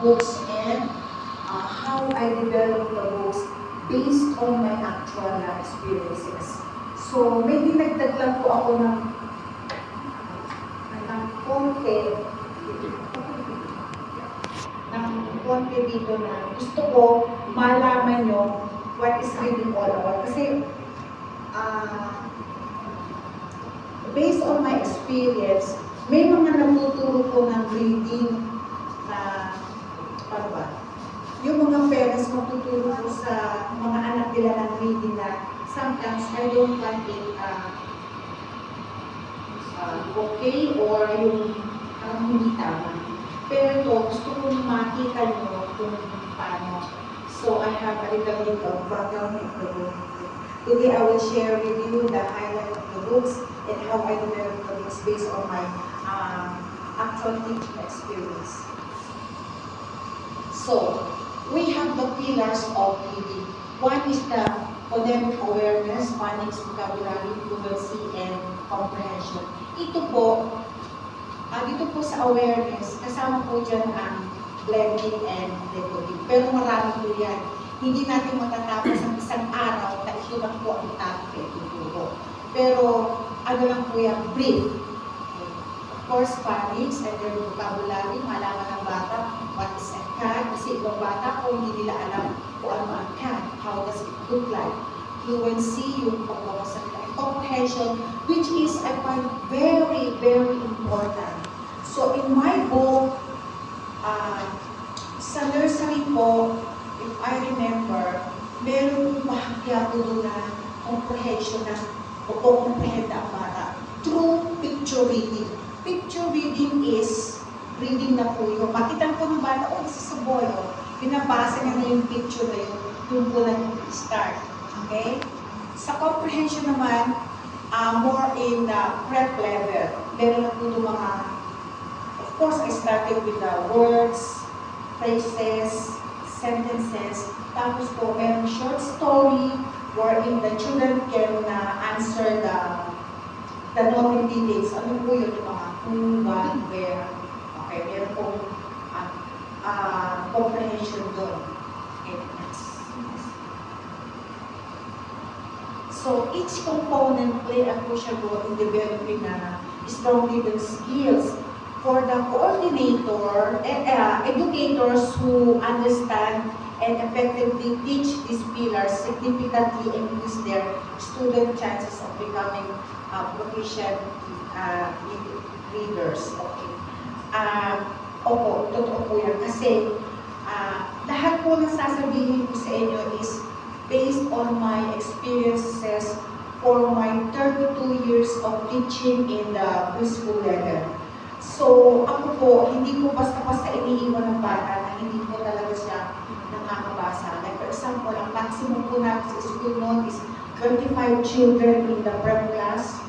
books and how I develop the books based on my actual experiences. So, may dinagdag lang po ako ng konti, dito na gusto ko malaman nyo what is reading all about. Kasi, based on my experience, may mga natuturo ko ng reading na, ano ba? Yung mga parents matuturo ko sa mga anak nila ng reading na sometimes I don't want it okay or yung hindi tama. Pero ito, gusto ko makita nyo kung paano. So I have a little bit of background in the book. Today I will share with you the highlight of the books and how I develop the books based on my actual teaching experience. So, we have the pillars of reading. One is the phonemic awareness, phonics, vocabulary, fluency, and comprehension. Ito po, dito po sa awareness, kasama po dyan ang blending and decoding. Pero marami po yan. Hindi natin matatapos ang isang araw na ito lang po ang topic ituturo. Pero ano lang po yan, brief. Of course, phonics and then vocabulary, malaman ng bata what is a cat. Kasi ibang bata po hindi nila alam kung ano ang cat, how does it look like. Fluency, yung pagbawasan nila. Comprehension, which is I find very, very important. So in my book, sa nursery po, if I remember, meron po bahagya po doon na comprehension na comprehend ang bata through picture reading. Picture reading is reading na po yun. Makita po ng bata, oh, this is a boy. Oh. Binabasa niya na yung picture na yun, yung po nag-start. Okay? Sa comprehension naman, more in prep level. Meron na po yung mga, of course, I started with the words, phrases, sentences. Tapos po, meron short story wherein the children can answer the knowing details. Ano po yun? Yung mga who, what, where. Okay, meron po comprehension doon. Okay, next. So, each component play a crucial role in developing strong reading skills for the coordinator, educators who understand and effectively teach these pillars significantly increase their student chances of becoming proficient readers. Okay. Opo, totoo po yan. Kasi lahat po ng sasabihin ko sa inyo is based on my experiences for my 32 years of teaching in the preschool level. So, ako po, hindi po basta-basta iniiwan ng bata na hindi po talaga siya nakakabasa. Like for example, ang maximum po natin sa school noon is 25 children in the prep class.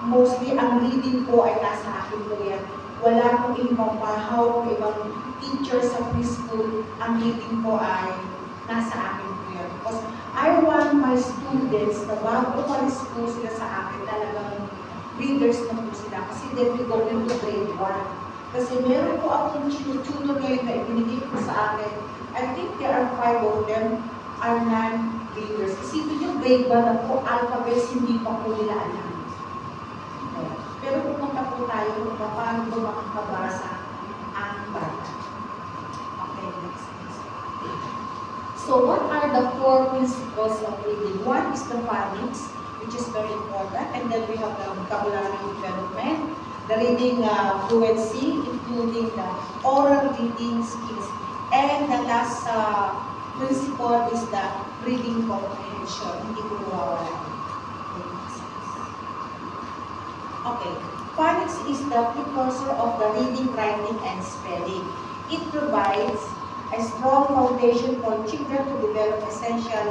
Mostly, ang reading po ay nasa akin po yan. Wala pong ibang pahaw, ibang teacher sa preschool. Ang reading po ay nasa akin po yan. Because I want my students na bago palis po sila sa akin, talagang readers na po sila. Kasi then we go into grade 1. Kasi meron po akong tutor ngayon na ibinigay po sa akin. I think there are 5 of them are non-readers. Isipin yung grade 1 na po, alphabets, hindi pa po nila alam. Pero pupunta po tayo kung paano po makakabasa ang bata. Okay, next. So, what are the 4 principles of reading? One is the phonics, which is very important. And then we have the vocabulary development, the reading fluency, including the oral reading skills. And the last principle is the reading comprehension. Hindi ko mawawala. Okay, phonics is the precursor of the reading, writing, and spelling. It provides a strong foundation for children to develop essential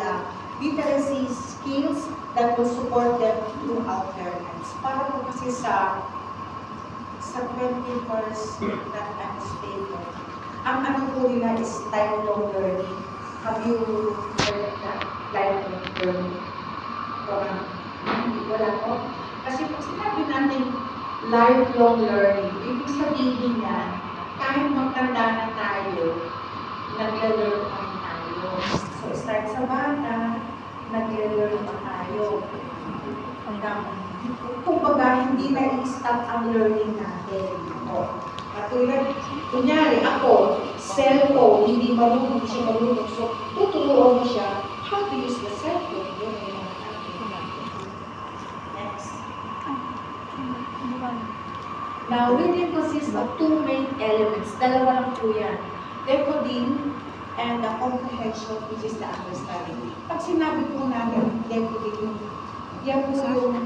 literacy skills that will support them throughout their lives. Para po kasi sa 21st that I'm staying, ang ano po nila is lifelong learning. Have you heard that? Lifelong learning. Wala po. Kasi pag sinabi natin lifelong learning, ibig sabihin niya, kahit na tayo, nag-learn pa rin tayo. So, start sa bata, nag-learn pa tayo. Kumbaga, hindi na-stop ang learning natin. Katulad, kunyari, ako, cellphone, hindi marunong siya marunong. So, tuturuan mo siya how to use the cellphone. Yun ang mga natin. Next. Now, reading consists of two main elements. Dalawa lang po yan. Decoding and the comprehension, which is the understanding. Pag sinabi po namin decoding, yan po yung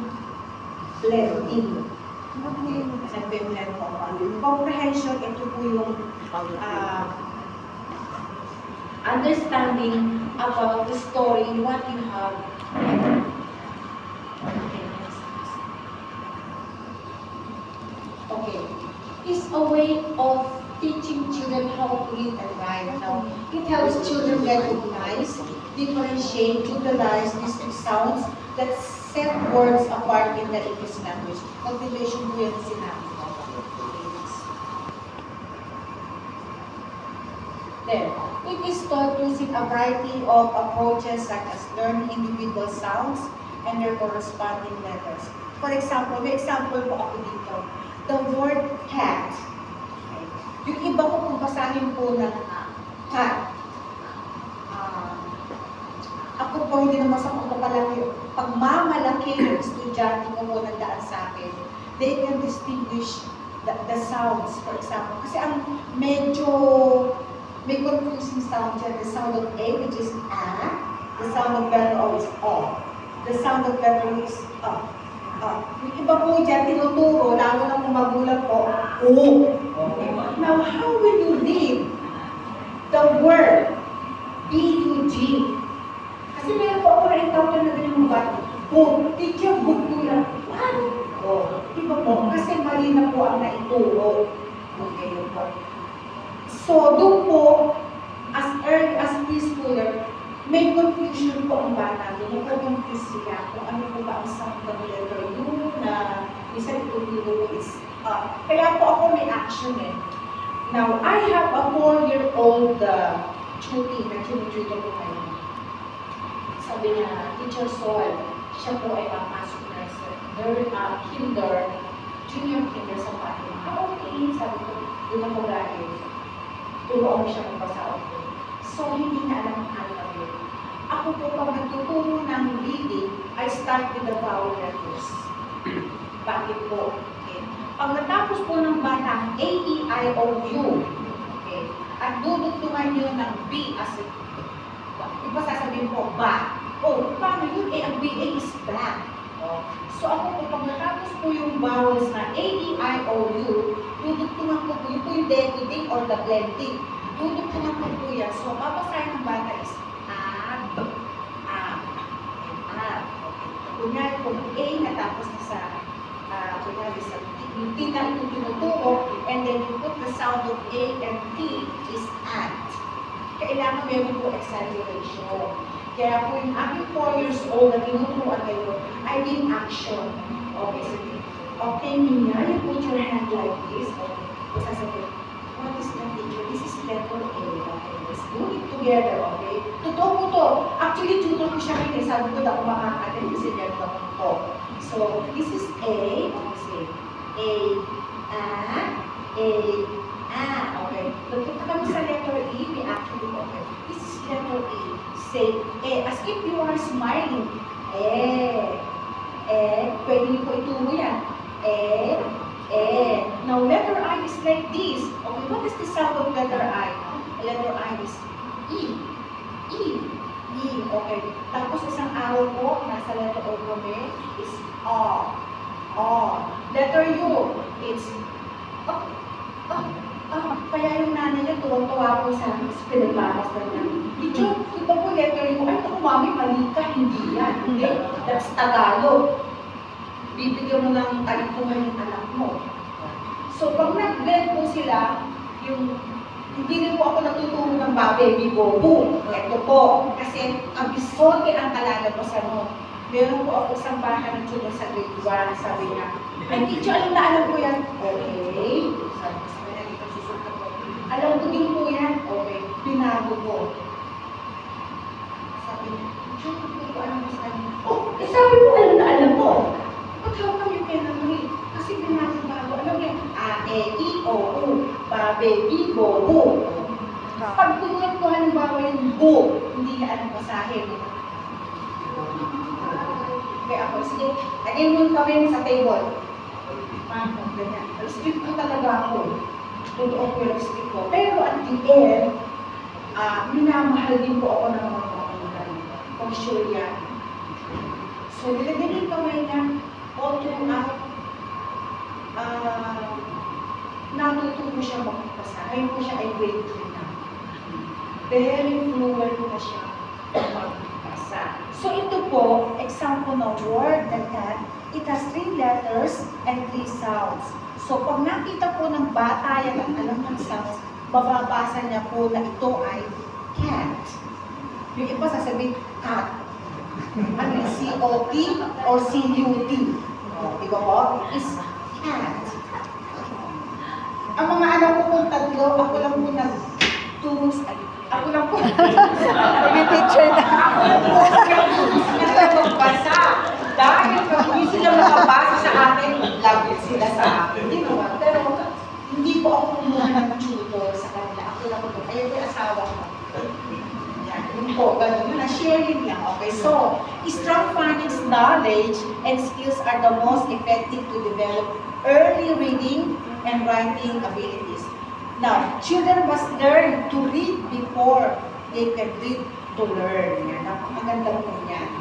blending. Nag-blend po. Comprehension, ito po yung understanding about the story, what you have. Okay. It's a way of teaching children how to read and write. Now, it helps children recognize, differentiate, utilize distinct sounds that set words apart in the English language. Cultivation po yan sinabi ko. Then, it is taught using a variety of approaches such as learning individual sounds and their corresponding letters. For example, may example po ako dito. The word cat. Okay. Yung iba ko kung basahin po ng cat. Ako po hindi naman sa pagmamalaki ng estudyante ko po nagdaan sa akin, they can distinguish the sounds, for example. Kasi ang medyo may confusing sound dyan. The sound of A, which is A. The sound of letter O is O. The sound of letter O is O. Yung iba po dyan, tinuturo, lalo na kung magulang po, O. Okay. Now, how will you read the word B-U-G? Kasi meron po ako na-encounter na ganyan mga bata. Teacher, book ko lang. What? Iba po, kasi mali na po ang naituro. Okay, yun po. So, doon po, as early as preschooler, may confusion po ang bata. Doon po confuse siya kung ano po ba ang sound ng letter U na isa ituturo is kaya po ako may action eh. Now, I have a 4-year-old tutor na tinututor ko ngayon. Sabi niya, Teacher Sol, siya po ay papasok na sa junior kinder sa Fatima. Okay, sabi ko, doon ako dahil. Turuan mo siya magbasa ako. So, hindi na alam ang alphabet. Ako po, pag nagtuturo ng reading, I start with the vowel letters. Bakit po? Okay. Pag natapos po ng bata, A, E, I, O, U. Okay. At dudugtungan nyo ng B as in, iba sasabihin po, ba. Paano yun? Ang B, A is back. So ako po, pag natapos po yung vowels na A, E, I, O, U, dudugtungan ko po yung decoding or the blending. Dudugtungan ko po yan. So, babasahin ng bata is A. Kunyari po, A natapos na sa, kunyari sa yung T na itong tinuturo, and then you put the sound of A and T is at. Kailangan meron po exaggeration. Kaya po yung aking 4 years old na tinuturuan kayo, I need action. Okay, sige. Okay, Nina, you put your hand like this. Okay, sasabihin, what is that, teacher? This is letter A. Okay, let's do it together, okay? Totoo po to. Actually, tutor ko siya ngayon. Sabi ko na ako makakatin kasi letter ko to. So, this is A. Okay, say, A, okay. Nagpunta kami sa letter E. We actually, okay. This is letter E. Say, as if you are smiling. Pwede niyo po ituro yan. Now, letter I is like this. Okay, what is the sound of letter I? Letter I is E. Okay. Tapos isang arrow po, nasa letter O kami, is O. Letter U, it's kaya yung nanay niya tuwang-tuwa po sa pinaglamas na niya. Teacher, ito po letter U. Ay, ito mami, mali ka, hindi yan. Hindi, that's Tagalog. Bibigyan mo ng talikuhan yung anak mo. So, pag nag-blend po sila, yung hindi rin po ako natuturo ng baby bobo. Ito po, kasi ang bisote ang kalalabasan mo. Meron po ako isang bata ng tutor sa grade 1, sabi niya, ay teacher, alam na alam ko yan. Okay. Sabi niya, dito susunod ko. Alam ko din po yan. Okay, binago ko. Sabi niya, Diyo, hindi ko alam sa kanya. Oh, eh sabi ko, alam na alam mo. But how come you cannot read? Kasi binago-bago. Alam niya, A, E, I, O, U, Babe, Bibo, Bu. Pag tumulit ko halimbawa yung Bu, hindi niya alam basahin. Okay, ako, sige, lagyan mo kami sa table. Ganyan. Strict ko talaga ako. Totoo ko yung strict ko. Pero at the end, minamahal din po ako ng mga kapatid. Kung sure yan. So, nilagyan yung kamay niya, all throughout, natututo siya magbasa. Ngayon po siya ay grade 3 na. Very fluent na siya magbasa. So, ito po, example ng word na yan, it has 3 letters and 3 sounds. So, pag nakita po ng bata yan ang alam ng sounds, mababasa niya po na ito ay cat. Yung iba sasabihin, cat. Ano yung C-O-T or C-U-T? Diba po? It is cat. Ang mga anak ko pong tatlo, ako lang po nagturo sa ako lang po. Yung teacher na. Nagbasa. Dahil pag hindi sila makabasa sa akin, labit sila sa akin. Hindi naman. Pero hindi po ako kumuha ng tutor sa kanila. Ako lang po. Ayun po yung asawa ko. Yan. Yun po. Ganun. Yun. Sharing lang. Okay. So, strong phonics knowledge and skills are the most effective to develop early reading and writing abilities. Now, children must learn to read before they can read to learn. Yan. Napakaganda po yan.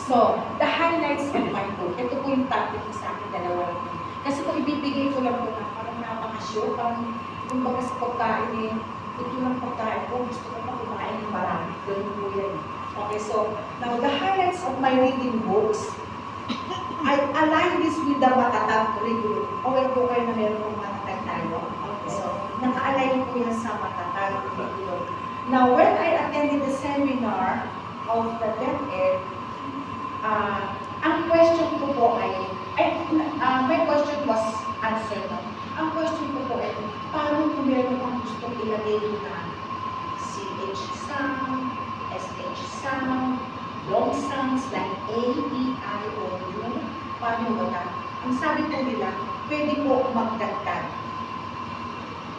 So, the highlights of my book. Ito po yung topic ko sa akin, dalawa. Kasi kung ibibigay ko lang po na parang napaka-sure, parang kumbaga sa pagkain eh, ito lang pagkain ko, gusto ko pa kumain ng marami. Ganun po yan. Okay, so, now the highlights of my reading books, I align this with the Matatag curriculum. Okay po kayo na meron kong Matatag tayo. Okay, so, naka-align po yan sa Matatag curriculum. Now, when I attended the seminar of the DepEd, ang question ko po my question was answered. No? Ang question ko po ay, paano kung meron kang gustong ilagay na CH sound, SH sound, long sounds like A, E, I, O, U, paano ba na? Ang sabi po nila, pwede po magdagdag.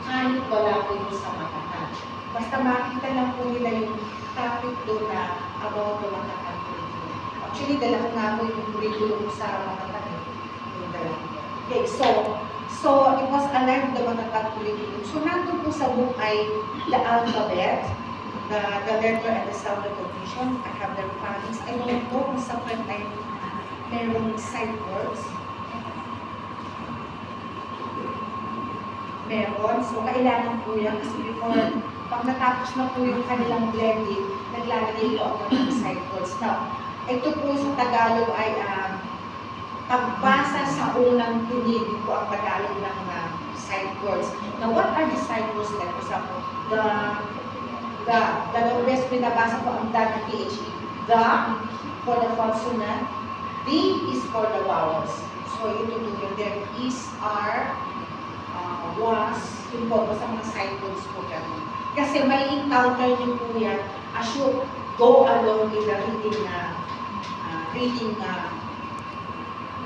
Kahit wala po yung sa Matatag. Basta makita lang po nila yung topic doon na about the Matatag. Actually, dala ko nga po yung curriculum sa Matatag. Okay, so it was aligned with the Matatag curriculum. So, nandun po sa book ay the alphabet, the letter and the sound recognition. I have their phonics. I don't know kung sa front ay merong sight words. Meron. So, kailangan po yan. Kasi before, pag natapos na po yung kanilang blending, naglalagay po ako ng sight words. Now, ito po sa Tagalog ay pagbasa sa unang tinig po ang Tagalog ng sight words. Now, what are the sight words? Like, for example, the best pinabasa po ang da na PHE. The for the consonant, D is for the vowels. So, ito po yun. There is, are, was, yun po, basta mga sight words po dyan. Kasi may encounter niyo po yan as you go along with the reading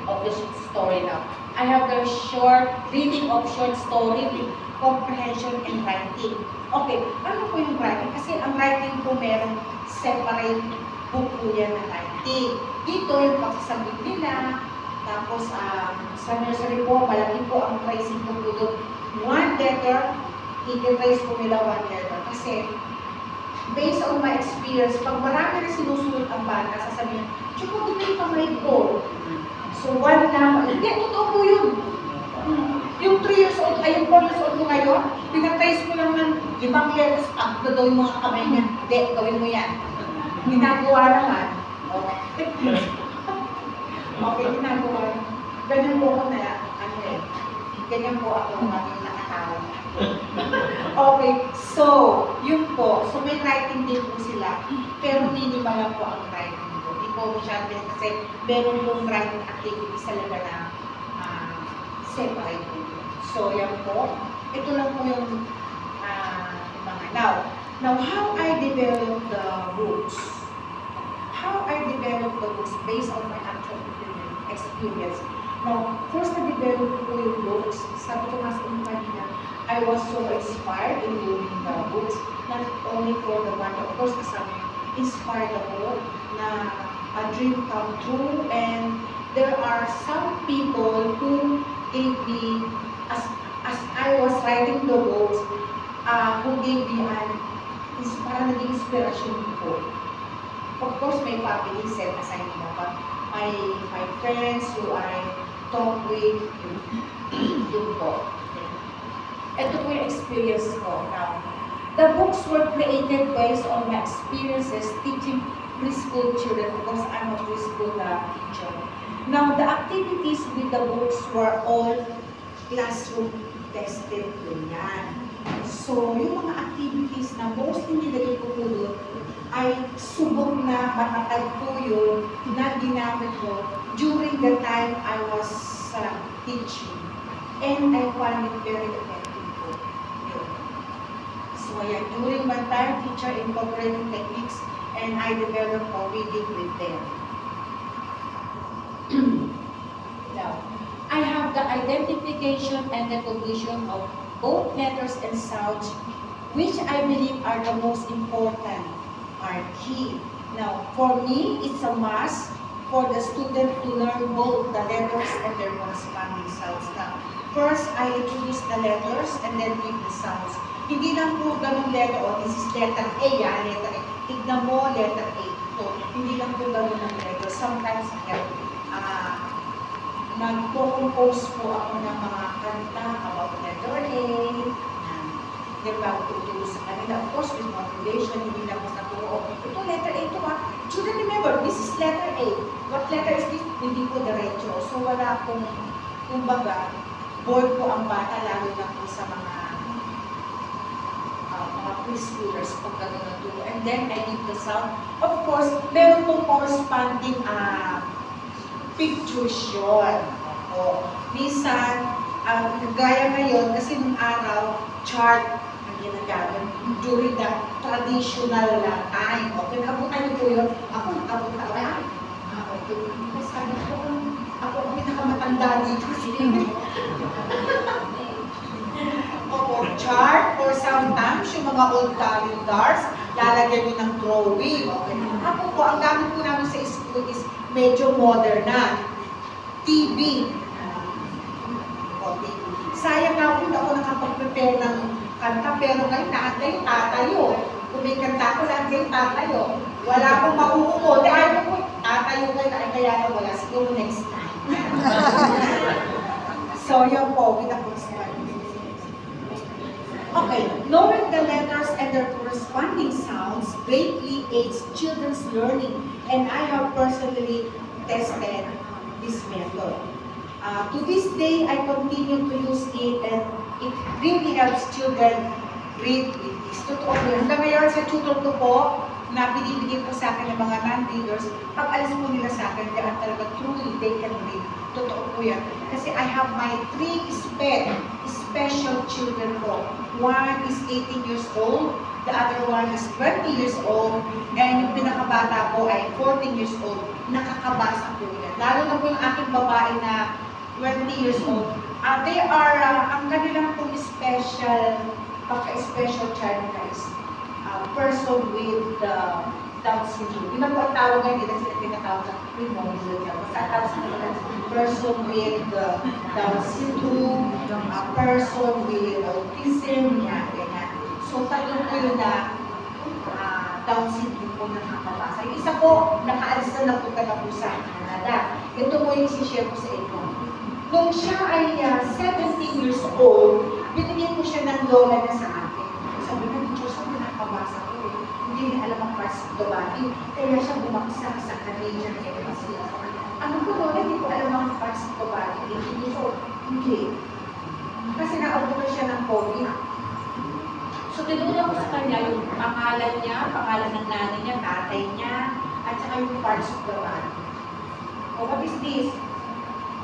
of the story now. I have the short reading of short story with comprehension and writing. Okay, ano po yung writing? Kasi ang writing po merong separate book po yan na writing. Dito yung pagsasagot nila, tapos sa nursery po, malaki po ang tracing po doon. One letter, i-trace po nila one letter. Kasi based on my experience, pag marami na sinusunod ang bata, sasabihin, tsaka dito yung kamay ko. So, one lang. Hindi, totoo po yun. Yung 3 years old, ay yung 4 years old ko ngayon, pinatrace ko lang ng 5 letters, up na daw yung mga kamay niya. Hindi, gawin mo yan. Ginagawa naman. Okay, ginagawa. Ganyan po ako na, ganyan po ako maging nakatawa. Okay, so, yun po. So, may writing din po sila, pero minimal lang po ang writing po. Hindi po masyado kasi meron pong writing activity sa laga na separate po. So, yan po. Ito lang po yung mga now, how I develop the books? How I develop the books based on my actual experience. Now, first na-develop ko yung books, sabi ko nga sa inyo kanina, I was so inspired in doing the books, not only for the one, of course, kasama inspired ako na a dream come true, and there are some people who gave me, as I was writing the books, who gave me parang naging inspiration ko. Of course, my family set aside nila, but my friends who I talk with, yun po. Ito po yung experience ko. Now, the books were created based on my experiences teaching preschool children because I'm a preschool teacher. Now, the activities with the books were all classroom tested po yan. So, yung mga activities na mostly nilagay ko po doon ay subok na matatag po yun na ginamit ko during the time I was teaching. And I found it very effective po. Yun. So, ayan, during my time, teacher incorporating techniques and I developed a reading with them. Now, I have the identification and recognition of both letters and sounds, which I believe are the most important, are key. Now, for me, it's a must for the student to learn both the letters and their corresponding sounds. Now, first, I introduce the letters and then read the sounds. Hindi lang po ganun letter, this is letter A, letter A. Tignan mo, letter A. So, hindi lang po ganun ang letter. Sometimes, nagpo-compose po ako ng mga kanta about letter A. Then, bago tutulong sa kanila. Of course, with motivation, hindi lang po naturo. Ito, letter A ito ha. Children, remember, this is letter A. What letter is this? Hindi po diretso. So, wala akong, kumbaga, bored po ang bata, lalo na po sa mga preschoolers pag gano'n naturo. And then, I give the sound. Of course, meron pong corresponding pictures yun. O, minsan, gaya ngayon, kasi nung araw, chart ang ginagamit during the traditional time. Okay, nakabutan niyo po yun. Ako, nakabutan. Okay. Sabi ko, ako ang pinakamatanda dito. Opo, chart or sometimes yung mga old calendars, lalagyan nyo ng drawing. Okay. Ako po, ang gamit po namin sa school is medyo modern na. TV. Okay. Sayang nga po ako nakapag-prepare ng kanta, pero ngayon lahat kayo tatayo. Kung may kanta ko, lahat kayo tatayo. Wala akong mauupo. Ayaw po, tatayo kayo na kaya na wala. Siguro next time. So, yun po, with the okay, knowing the letters and their corresponding sounds greatly aids children's learning, and I have personally tested this method. To this day, I continue to use it, and it really helps children read with this. Totoo po. Hanggang ngayon sa tutor ko po, na binibigay po sa akin ng mga non-readers, pag alis po nila sa akin, kaya talaga truly they can read. Totoo po yan. Kasi I have my 3 special children po. One is 18 years old, the other one is 20 years old, and yung pinakabata po ay 14 years old. Nakakabasa po yan. Lalo na po yung aking babae na 20 years old. They are, ang kanilang pong special child guys, person with Down syndrome. Yun na po ang tawag ngayon, hindi sila tinatawag na primordial niya. Basta tawag sila person with Down syndrome, a person with autism, yan. So, tatlong po yun na Down syndrome po na nakakabasa. Yung isa po, nakaalis na napunta na po sa Canada. Ito po yung si-share ko sa inyo. Nung siya ay 17 years old, binigyan ko siya ng lola na sa akin. Sabi ko, teacher, saan nakakabasa ko eh? Hindi niya alam ang parts of the body. Kaya siya bumaksak sa Canadian Embassy. Ano ko lola, hindi ko alam ang parts of the body. Hindi ko, hindi. Kasi nakaupo siya ng COVID. So, tinulong ko sa kanya yung pangalan niya, pangalan ng nanay niya, tatay niya, at saka yung parts of the body. Oh, what is this?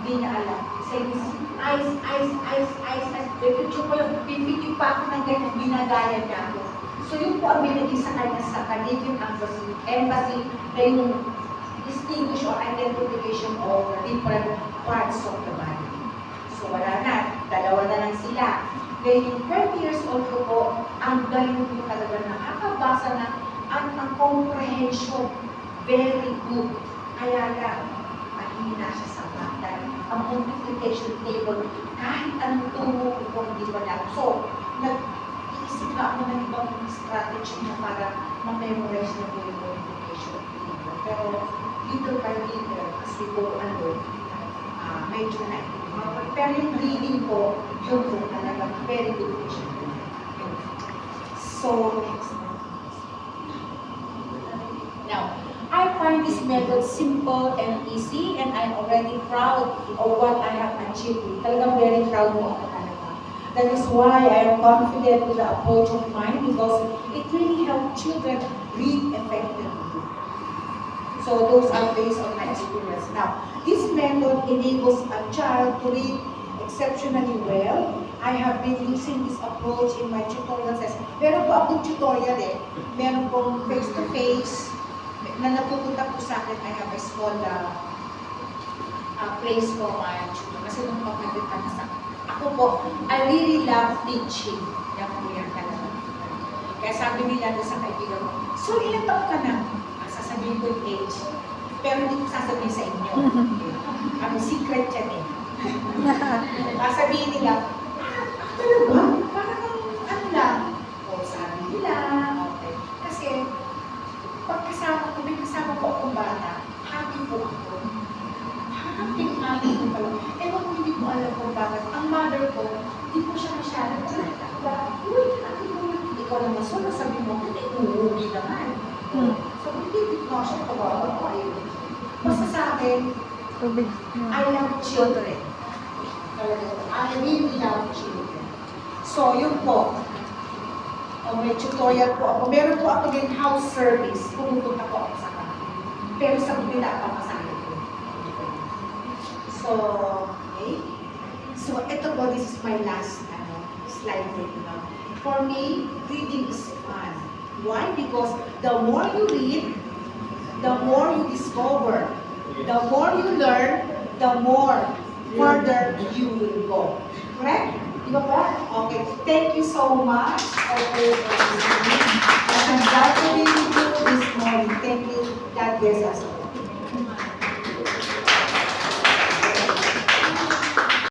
Hindi niya alam. Sabi niya, ice, ice, ice, ice, ice. Pipicture ko lang, pipicture pa ako ng ganyan, ginagaya niya ako. So yun po ang binigay sa kanya sa Canadian Embassy na yung distinguish or identification of different parts of the body. So wala na, dalawa na lang sila. Then yung 20 years old ko po, ang galing ko talaga nakakabasa na ang comprehension, very good. Kaya lang, mahina siya sa bata. Ang multiplication table, kahit anong turo ko hindi pa lang. So, nag-iisip na ako ng ibang strategy na para ma-memorize na po yung multiplication table. Pero, little by little, as we go along, medyo na. Pero yung reading ko, yun po talaga, very good siya. So, next. Now, I find this method simple and easy, and I'm already proud of what I have achieved. Talagang very proud mo ako talaga. That is why I am confident with the approach of mine because it really helps children read effectively. So those are based on my experience. Now, this method enables a child to read exceptionally well. I have been using this approach in my tutorial session. Meron po akong tutorial Meron pong face-to-face na napupunta po sa akin. I have a small place for my children. Kasi nung pagkakit ka na sa akin. Ako po, I really love teaching. Yan po yan talaga. Kaya sabi nila doon sa kaibigan ko, so ilang taon ka na? Sasabihin ko yung age. Pero hindi ko sasabihin sa inyo. Ano, secret yan sasabihin nila, talaga? Parang ano lang? O sabi nila, okay. Kasi, pagkasama ko, may kasama ko akong bata, happy po ako. Happy ko pala. Ewan ko hindi ko alam kung bakit. Ang mother ko, hindi ko siya masyadong talaga. Uy, ikaw naman, so nasabi mo, hindi, uuwi naman. So, hindi ko siya kawawa ko ayun. Basta sa akin, I love children. I really love children. So, yun po. May tutorial po ako. Meron po ako din house service. Pumupunta po ako sa kanila. Pero sa kanila ako kasama ko. So, okay. So, ito po, this is my last slide for you now. For me, reading is fun. Why? Because the more you read, the more you discover. The more you learn, the more further you will go. Correct? Di ba po? Okay. Thank you so much for listening. I'm glad to be with you this morning. Thank you. God bless us all.